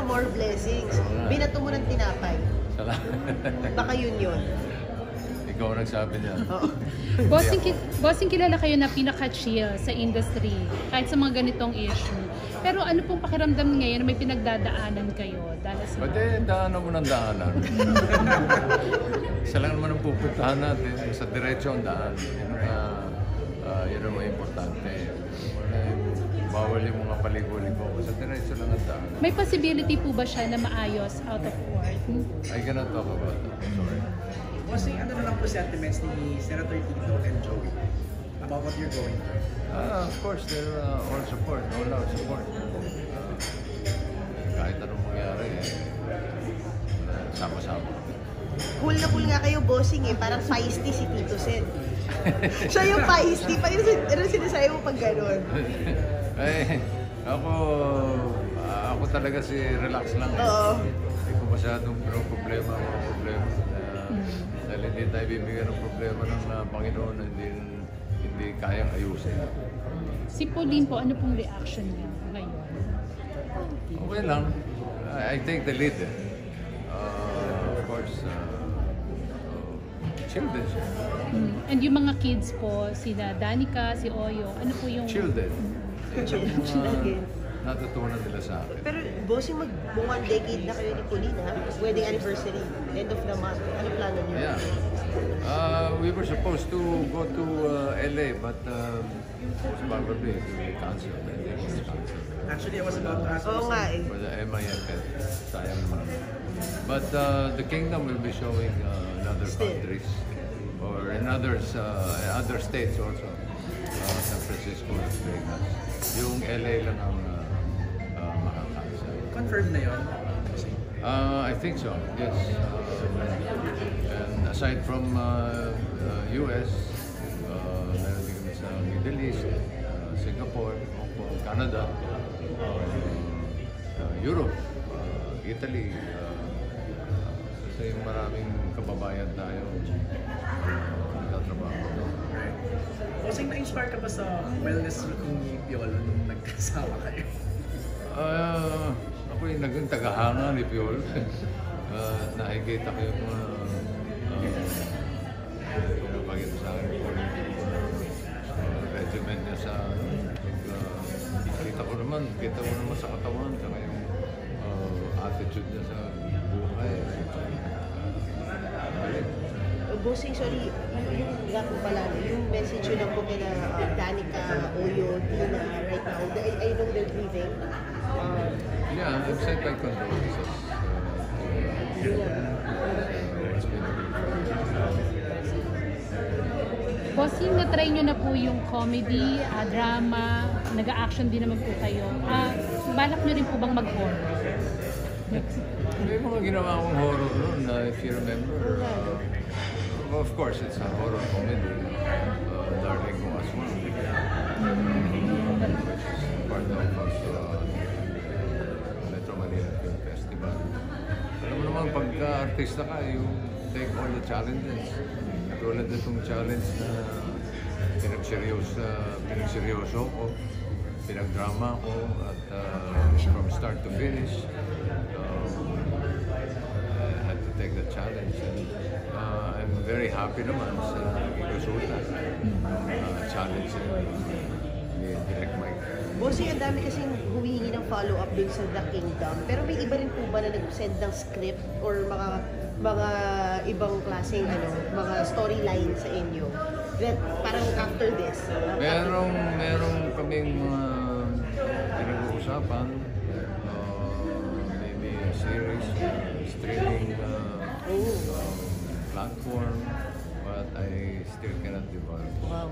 More blessings. Binato mo ng tinapay. Baka yun. Ikaw ang nagsabi niya. Bossing, kilala kayo na pinaka-chill sa industry, kahit sa mga ganitong issue. Pero ano pong pakiramdam ngayon na may pinagdadaanan kayo? Pwede daanan mo ng daanan. Isa lang naman ang pupuntahan natin. Sa diretso ang daan. Yun ang mga importante. Bawal yung mga paligo-ligo. Sa diretso lang ang daan. May possibility po ba siya na maayos out of court? I cannot talk about that. Sorry. Bossing, ano na lang po sentiments ni Senator Tito and Joey about what you're going through? Of course, they're all support, all out support. Kahit anong mangyari, sama-sama. Cool na cool nga kayo, bossing eh. Parang feisty si Tito Sen. Siya yung feisty. Ano sinasabi mo pag gano'n? Ako talaga si relax lang. Oo. Hindi ko masyadong problema. Dahil hindi tayo bibigyan ng problema ng Panginoon na hindi kayang ayusin. Si Pauline po, ano pong reaction niya ngayon? Okay lang. I take the lead. Of course, chill din siya. And yung mga kids po, sina Danica, si Oyo, ano po yung... Chill din. Chill again. Natutunan nila sa akin. Pero bossing, mag-1 decade na kayo ni Pauline, ha? Wedding anniversary, end of the month. Ano plano niyo? Yeah. We were supposed to go to LA, but probably it will be cancelled. Actually, I was about to ask Oo nga eh. For the MIFF. Sayang naman. But the kingdom will be showing in other countries or in other states also. San Francisco, Las Vegas. Yung LA lang ang makakansel. Confirmed na yun? I think so, yes. And aside from US, meron din kami sa Middle East, Singapore, Hong Kong, Canada, Europe, Italy. Kasi maraming kababayan tayo nagtatrabaho doon. Bossing, na-inspire ka ba sa wellness routine ni Piolo nung nagkasama kayo? Ako yung naging tagahanga ni Piolo. Nakikita ko yung pinapagito sa akin po regimen niya sa kita ko naman sa katawan saka yung attitude niya sa buhay. Bossing, sorry, yung message yun lang po kina Danica, Oyo, Dina, right now. I know they're grieving. Yeah, I've sent my condolences. Bossing, na-try nyo na po yung comedy, drama, nag-a-action din naman po kayo. Balak nyo rin po bang mag-horror? May mga ginawa akong horror noon, if you remember. Of course, it's a horror comedy. Darling Kung Aswang. Which is part of Metro Manila Film Festival. Alam mo naman, pagka-artista ka, you take all the challenges. Tulad itong challenge na pinagseryoso ko, pinagdrama ko, at from start to finish, I had to take the challenge. And I'm very happy naman sa naging resulta challenge ni Direct Mike. Bossing, ang dami kasing humihingi ng follow-up dun sa The Kingdom. Pero may iba rin po ba na nag-send ng script or mga ibang klaseng mga storyline sa inyo? That parang after this? Merong kaming pinag-uusapan. Maybe a series, streaming platform, but I still cannot divulge. Wow,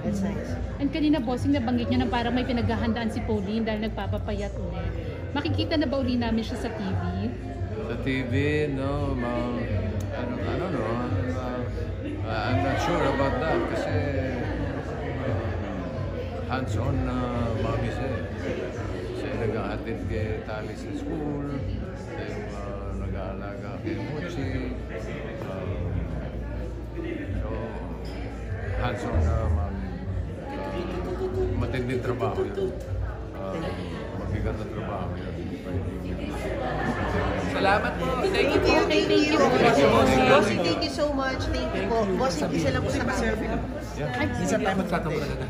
that's nice. And kanina, Bossing, nabanggit nyo na parang may pinaghahandaan si Pauline dahil nagpapapayat ulit. Makikita na ba uli namin siya sa TV? Sa TV, no, I don't know. I'm not sure about that kasi hands-on na mami siya. Siya nag-aatid kay Tali sa school, nag-aalaga kay Mochi. So, hands-on na mami. Matinding trabaho yun. Mabigat na trabaho yun. Salamat po. Thank you po. Thank you. Bossing, thank you so much. Thank you po. Bossing, isa lang po sa Selfie lang. Yeah. Minsan tayo magkataon talaga.